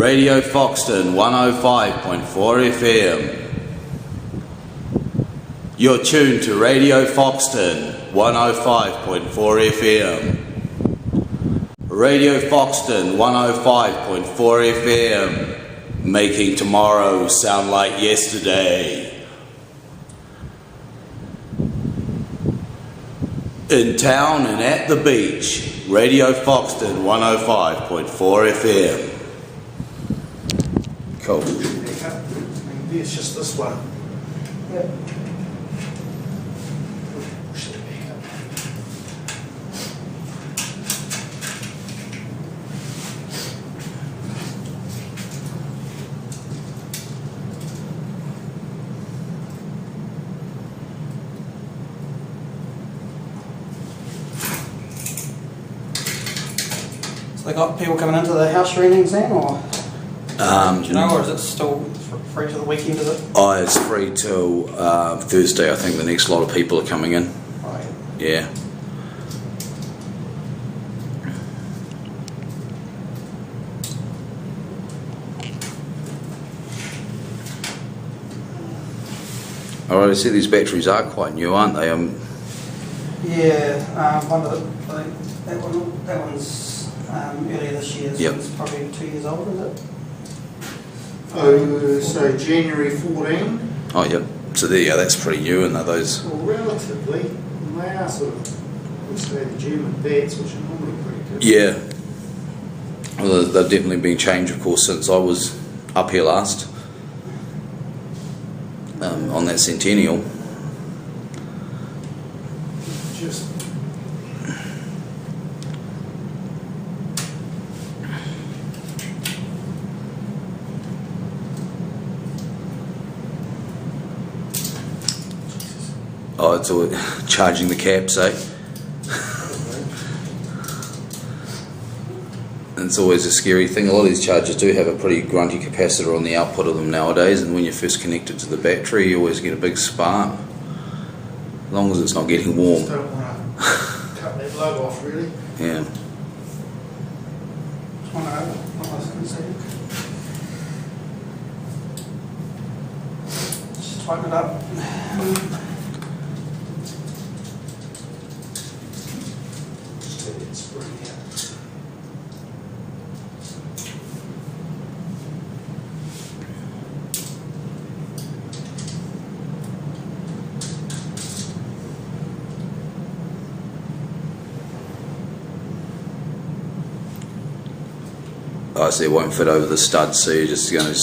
Radio Foxton 105.4 FM. You're tuned to Radio Foxton 105.4 FM. Radio Foxton 105.4 FM. Making tomorrow sound like yesterday. In town and at the beach, Radio Foxton 105.4 FM. Cool. Maybe it's just this one. Yep. So they got people coming into the house readings then, or? Do you know, or is it still free till the weekend, is it? Oh, it's free till Thursday. I think the next lot of people are coming in. Right. Yeah. Alright, I see these batteries are quite new, aren't they? Yeah, one of the, I think that one's earlier this year, so yep. It's probably 2 years old, is it? Oh, so January 14. Oh, yep. So there you go, that's pretty new, and those. Well, relatively, and they are sort of, let's say, the German bats, which are normally pretty good. Yeah. Well, they've definitely been changed, of course, since I was up here last. On that centennial. Just. Oh, it's all charging the caps, eh? It's always a scary thing. A lot of these chargers do have a pretty grunty capacitor on the output of them nowadays, and when you first connect it to the battery, you always get a big spark. As long as it's not getting warm. Just don't want to cut that lug off, really. Yeah. What I was going to say. Just tighten it up. Just take that spring out. Oh, so it won't fit over the stud, so you're just going to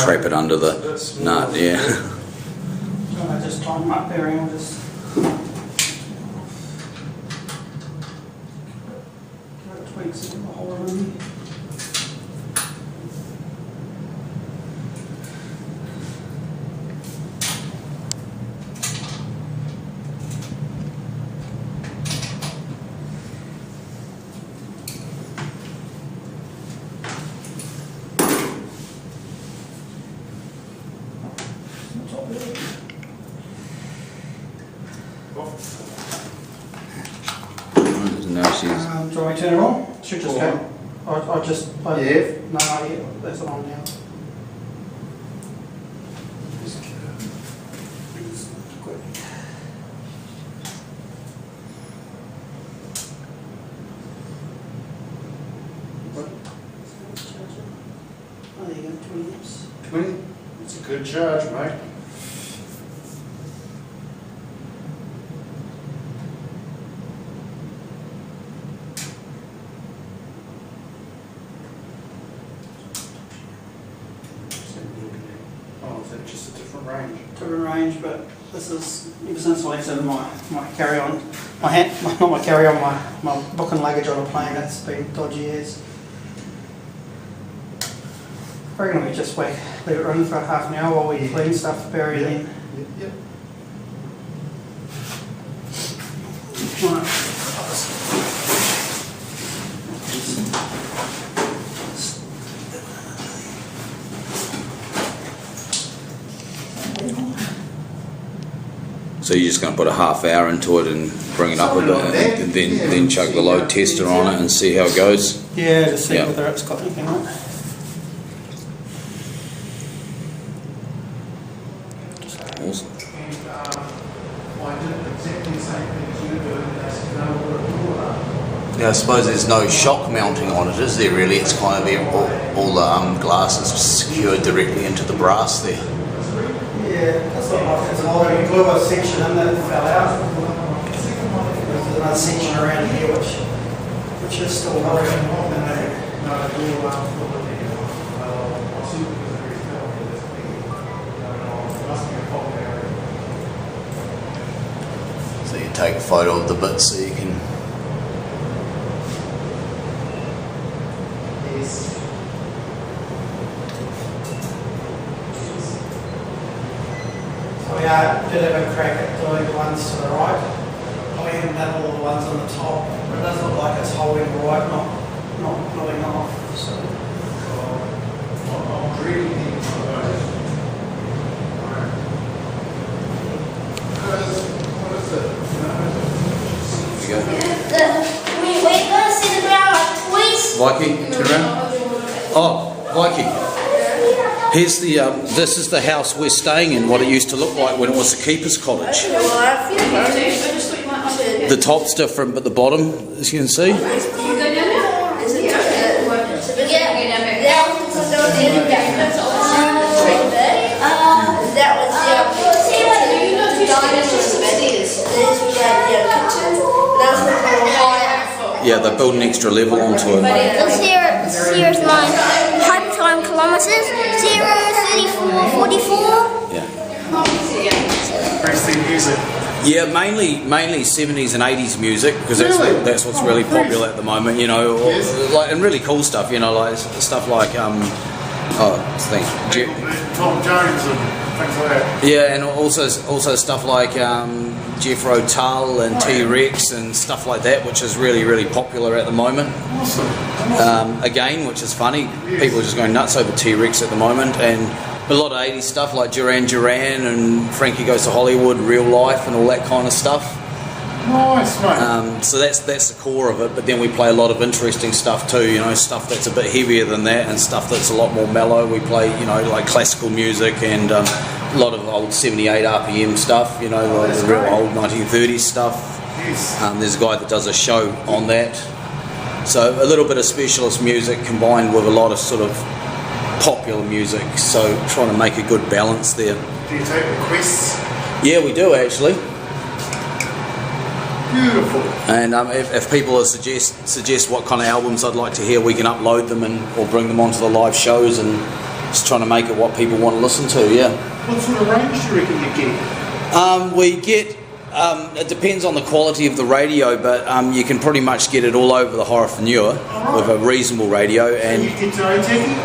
trap it under the nut, yeah. So I just tighten them up there and I'll just tweaks in the whole room. Now she's. Do you want me to turn it on? Should just go. I'll just. Yeah. No, yeah, that's it on now. Quick. Oh, there you go, 20 amps. 20? It's a good charge, mate. Oh, is that just a different range? Different range, but this is ever since I left in my carry-on, not my carry-on, my book and luggage on a plane. That's been dodgy as. I reckon we just leave it running for half an hour while we clean stuff, bury it in. Yep. Right. So you're just going to put a half hour into it and bring it up a bit, and then chuck the load tester on it and see how it goes. Yeah, to see whether it's got anything on it. exactly the same thing as you do, and they said, no, we'll do it. Yeah, I suppose there's no shock mounting on it, is there really? It's kind of all the glass is secured directly into the brass there. Yeah, that's not like it's an old glue a section in that fell out. There's another section around here which is still working. So you take a photo of the bit so you can. So we did have a crack at doing the ones to the right. We haven't done all the ones on the top, but it does look like it's holding right, not pulling off. So I'm really thinking of those. What is it? There you go. We're going to see the ground like twice. Viking, turn around. Oh, Viking. Here's the. This is the house we're staying in. What it used to look like when it was the keeper's cottage. The top's different, but the bottom, as you can see. Yeah, they're building an extra level onto it. Here's mine. Hype time kilometers 0, 34, 44. Yeah. Interesting music. Yeah, mainly 70s and 80s music, because that's what's really popular at the moment. You know, like, and really cool stuff. You know, like stuff like Tom Jones and things like that. yeah, and also stuff like Jethro Tull and T-Rex and stuff like that, which is really popular at the moment. Awesome. Again, which is funny, people are just going nuts over T-Rex at the moment, and a lot of 80s stuff like Duran Duran and Frankie Goes to Hollywood, Real Life, and all that kind of stuff. Nice, mate. So that's the core of it, but then we play a lot of interesting stuff too, you know, stuff that's a bit heavier than that and stuff that's a lot more mellow. We play, you know, like classical music and a lot of old 78 RPM stuff, you know, like the real old 1930s stuff. Yes. There's a guy that does a show on that. So a little bit of specialist music combined with a lot of sort of popular music, so trying to make a good balance there. Do you take requests? Yeah, we do actually. Beautiful. And if people suggest what kind of albums I'd like to hear, we can upload them or bring them onto the live shows, and just trying to make it what people want to listen to. Yeah. What sort of range do you reckon you get? We get. It depends on the quality of the radio, but you can pretty much get it all over the Horowhenua with a reasonable radio. And you get to Otaki?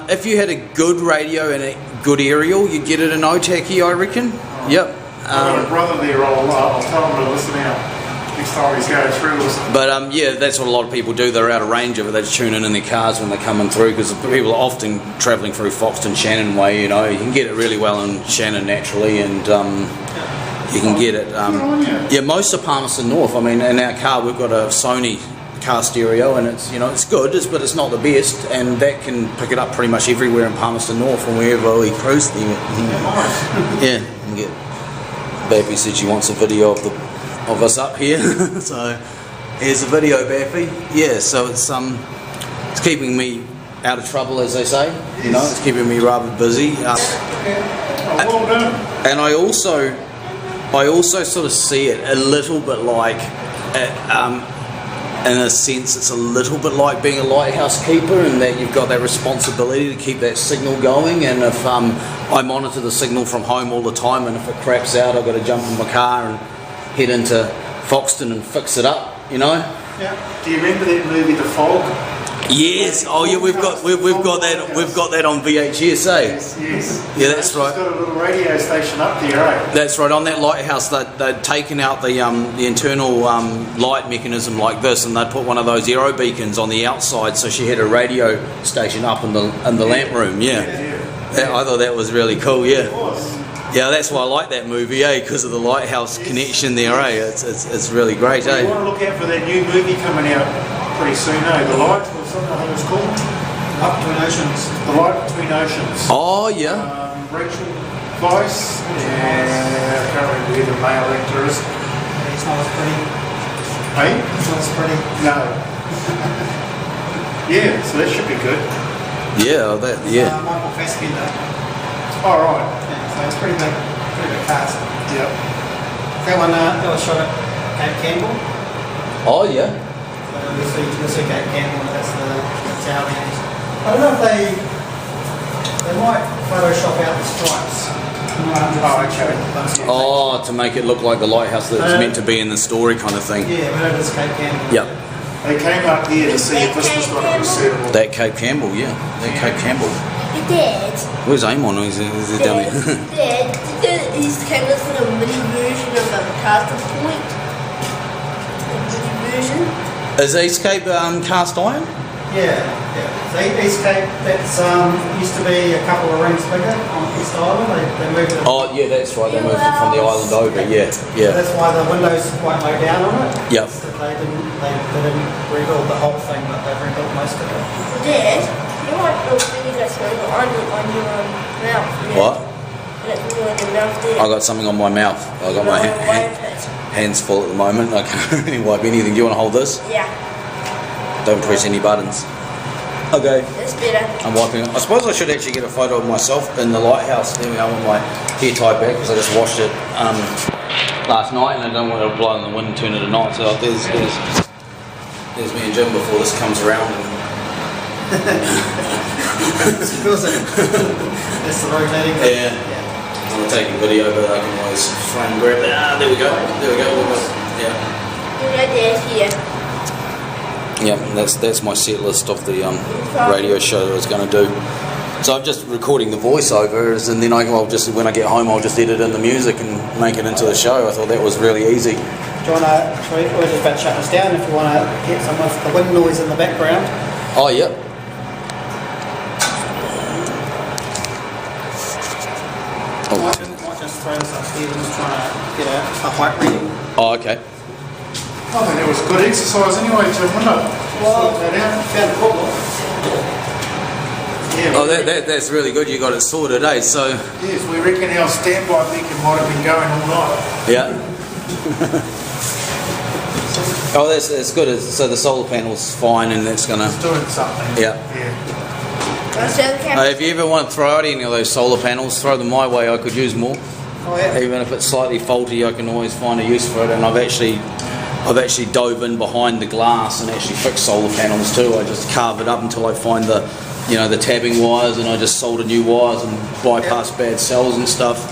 if you had a good radio and a good aerial, you'd get it in Otaki, I reckon. Yep. I've got a brother there, I'll tell him to listen out next time he's going through. But yeah, that's what a lot of people do. They're out of range of it. They just tune in their cars when they're coming through, because people are often travelling through Foxton, Shannon way. You know, you can get it really well in Shannon naturally, and you can get it. Yeah, most of Palmerston North. I mean, in our car we've got a Sony car stereo, and it's, you know, it's good, but it's not the best, and that can pick it up pretty much everywhere in Palmerston North and wherever we cruise. Yeah, and get. Baffy said she wants a video of us up here, so here's a video, Baffy. Yeah, so it's keeping me out of trouble, as they say. You know, it's keeping me rather busy. Well done. And I also sort of see it a little bit like, in a sense, it's a little bit like being a lighthouse keeper, in that you've got that responsibility to keep that signal going. And if I monitor the signal from home all the time, and if it craps out, I've got to jump in my car and head into Foxton and fix it up. You know. Yeah. Do you remember that movie, The Fog? Yes. Oh yeah, we've got that on VHS, eh? Yes. Yeah, that's right. It's got a little radio station up there, eh? That's right. On that lighthouse, they'd taken out the internal light mechanism like this, and they'd put one of those aero beacons on the outside, so she had a radio station up in the lamp room. Yeah. I thought that was really cool. Yeah. It was. Yeah, that's why I like that movie, eh? Because of the lighthouse connection there, eh? It's really great, eh? You want to look out for that new movie coming out pretty soon, eh? The Light, or something, I think it's called. Up Between Oceans. The Light Between Oceans. Oh yeah. Rachel Close. Yeah, I can't remember who the male actor is. He's not as pretty. Hey? He's not as pretty. No. Yeah, so that should be good. Yeah, that, yeah. Michael Fassbender. All right. Yeah, so it's pretty big cast. Yep. That one was shot at Cape Campbell. Oh, yeah. So you'll see Cape Campbell, that's how they use. I don't know if they might Photoshop out the stripes. Oh, okay. Oh, to make it look like the lighthouse that was meant to be in the story kind of thing. Yeah, but it is Cape Campbell. Yep. They came up here to see if this was going to be suitable. That Cape Campbell, yeah. That Cape Campbell. Dad. Where's Amon? Is he down there? Dad, he's came with a mini version of a Castlepoint. A mini version. Is East Cape cast iron? Yeah. So East Cape, that's used to be a couple of rings bigger on East Island. They moved it. Oh, yeah, that's right. They moved it from the island over. Yeah, So yeah. that's why the windows quite low down on it. Yep. They didn't rebuild the whole thing, but they've rebuilt most of it. Dad, you want those things that's on your mouth? Yeah. What? That's on your mouth there. I got something on my mouth. I got my hands full at the moment. I can't really wipe anything. Do you want to hold this? Yeah. Don't press any buttons. Okay. That's better. I'm wiping it. I suppose I should actually get a photo of myself in the lighthouse. There we are with my hair tied back because I just washed it last night and I don't want it to blow in the wind and turn it to night. So there's me and Jim before this comes around. That's the rotating. Yeah. I'm taking video, but I can always frame grab it. Ah, there we go. There we go. Yeah. You're right there, here. Yeah, that's my set list of the radio show that I was going to do. So I'm just recording the voiceovers, and then I'll just when I get home I'll just edit in the music and make it into the show. I thought that was really easy. Do you want to? We're just about to shut this down. If you want to get some of the wind noise in the background. Oh, yep. I might just throw this upstairs and just trying to get a height reading. Oh, okay. I think it was good exercise anyway, Tim, wasn't it? Well, Sort that out. found a problem. Yeah, Oh, that's really good. You got it sorted, eh? So yes, we reckon our standby beacon might have been going all night. yeah. Oh, that's good. So the solar panel's fine, and that's gonna. It's doing something. Yeah. If you ever want to throw out any of those solar panels, throw them my way. I could use more. Oh yeah. Even if it's slightly faulty, I can always find a use for it. And I've actually dove in behind the glass and actually fixed solar panels too. I just carve it up until I find the tabbing wires, and I just solder new wires and bypass bad cells and stuff.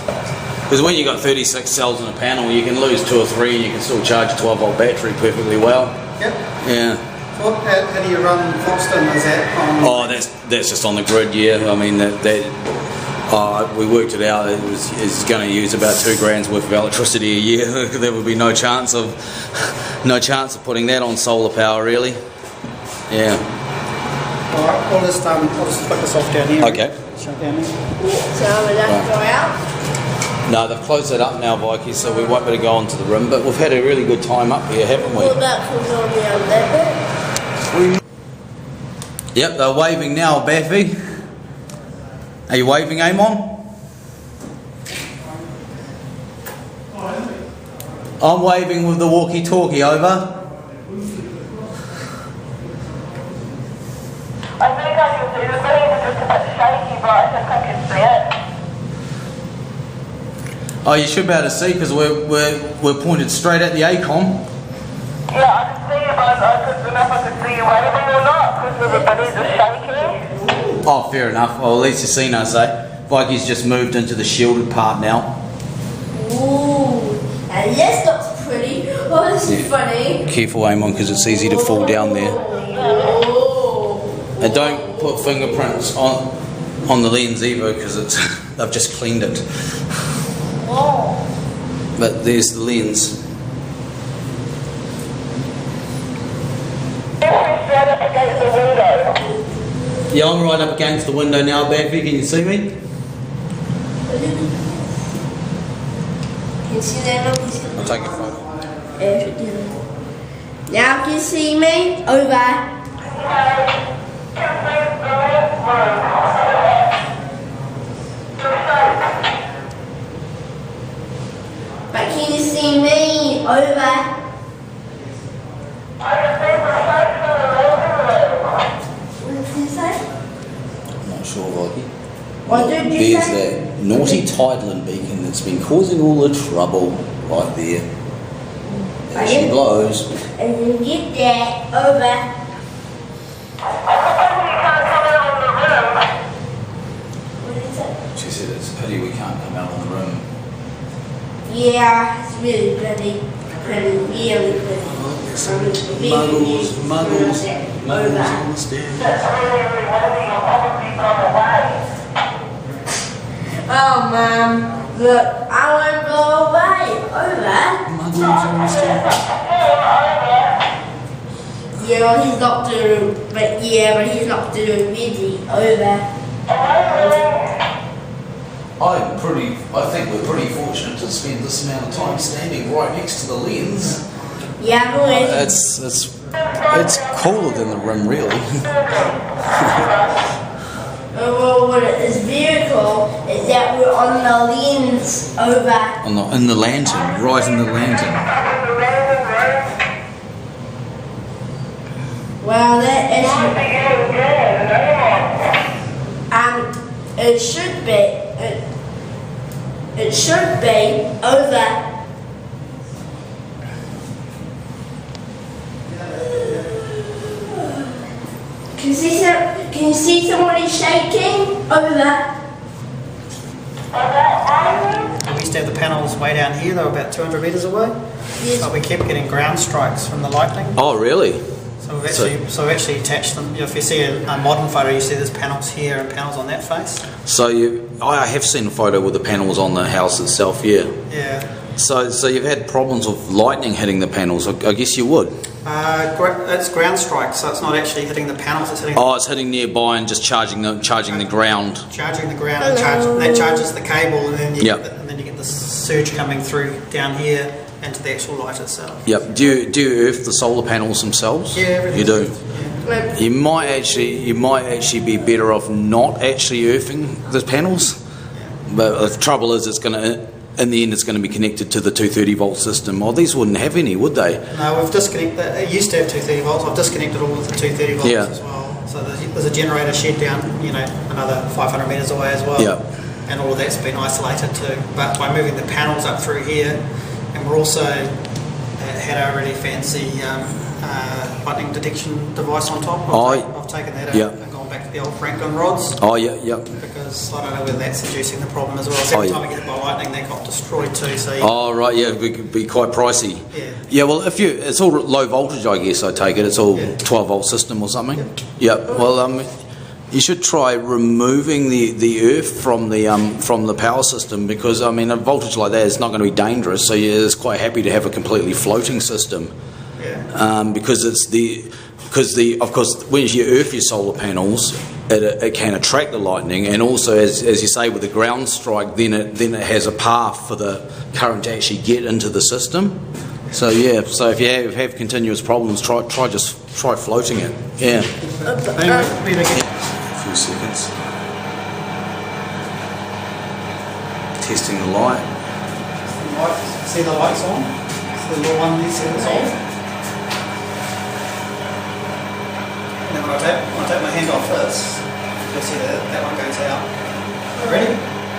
Because when you got 36 cells in a panel, you can lose 2 or 3 and you can still charge a 12-volt battery perfectly well. Yep. Yeah. So how do you run Foxton? Is that on? Oh, that's just on the grid. Yeah. I mean we worked it out. It's going to use about $2,000 worth of electricity a year. There would be no chance of putting that on solar power, really. Yeah. All right. I'll just put this off down here. Okay. Shut down there. So we'll have to go out. No, they've closed it up now, Vikey, so we won't be able to go onto the rim. But we've had a really good time up here, haven't we? Well, that comes on the other bit. Yep, they're waving now, Baffy. Are you waving, Amon? I'm waving with the walkie-talkie, over. I think I can see the thing is just a bit shaky, but I think I can see it. Oh, you should be able to see because we're pointed straight at the ACOM. Yeah, I can see you, but I couldn't know if I could see you waving or not because everybody's just shaking. Oh, fair enough. Well, at least you've seen us, eh? Vikey's just moved into the shielded part now. Ooh, and this looks pretty. Oh, this is funny. Careful, Amon, because it's easy to fall down there. Oh. And don't put fingerprints on the lens either because they've just cleaned it. Oh. But there's the lens. Right up against the window. Yeah, I'm right up against the window now, Baffy. Can you see me? Can you see that? I'll take a photo. Now can you see me? Over. But can you see me? Over. I can see the station in the living room. What did you say? I'm not sure, Vicky. What did you There's say? that naughty Tideland beacon that's been causing all the trouble right there. There she blows. I didn't get that. Over. What did you say? She said it's a pity we can't come out on the room. Yeah, it's really pretty. Really pretty. Muggles Over. on the stairs. Oh, Mum, look, I want to go away. Over. Muggles on the stairs. Yeah, well, he's not doing, but he's not doing busy. Over. I think we're pretty fortunate to spend this amount of time standing right next to the lens. Yeah, boys. It's cooler than the rim, really. Well, what is very cool is that we're on the lens. Over. In the lantern, right in the lantern. Well, that is. It should be. It should be over. Can you see somebody shaking? Over. We used to have the panels way down here, they were about 200 metres away. Yes. But we kept getting ground strikes from the lightning. Oh, really? So we've actually attached them. If you see a modern photo, you see there's panels here and panels on that face. So I have seen a photo with the panels on the house itself, yeah. Yeah. So you've had problems with lightning hitting the panels. I guess you would. It's ground strikes, so it's not actually hitting the panels. It's hitting. Oh, it's hitting nearby and just charging the ground. Charging the ground and that charges the cable, and then you get the surge coming through down here into the actual light itself. Yep. Do you earth the solar panels themselves? Yeah, everything. You do. Yeah. You might actually be better off not actually earthing the panels. But the trouble is, in the end, it's going to be connected to the 230 volt system. Well, these wouldn't have any, would they? No, we've disconnected. It used to have 230 volts. I've disconnected all of the 230 volts as well. So there's a generator shed down, another 500 metres away as well. Yeah. And all of that's been isolated too. But by moving the panels up through here, and we're also had a really fancy lightning detection device on top. I've taken that out and gone back to the old Franklin rods. Oh, yeah. Because I don't know whether that's inducing the problem as well. So every time I get hit by lightning, they got destroyed too. So right, yeah, it could be quite pricey. Yeah. Yeah, well, it's all low voltage, I guess. I take it. It's all 12 volt system or something. Yeah. Well, you should try removing the earth from the power system, because a voltage like that is not going to be dangerous. So it's quite happy to have a completely floating system. Yeah. Because of course when you earth your solar panels, it can attract the lightning, and also as you say, with the ground strike, then it has a path for the current to actually get into the system. So so if you have continuous problems, try floating it. Yeah. A few seconds. Testing the light. See the lights on? It's the little one there, see it's on? And then when I take my hand off this, you'll see that one goes out. Ready?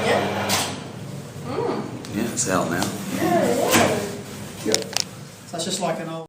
Yeah. Yeah, it's out now. Yeah. So it's just like an old...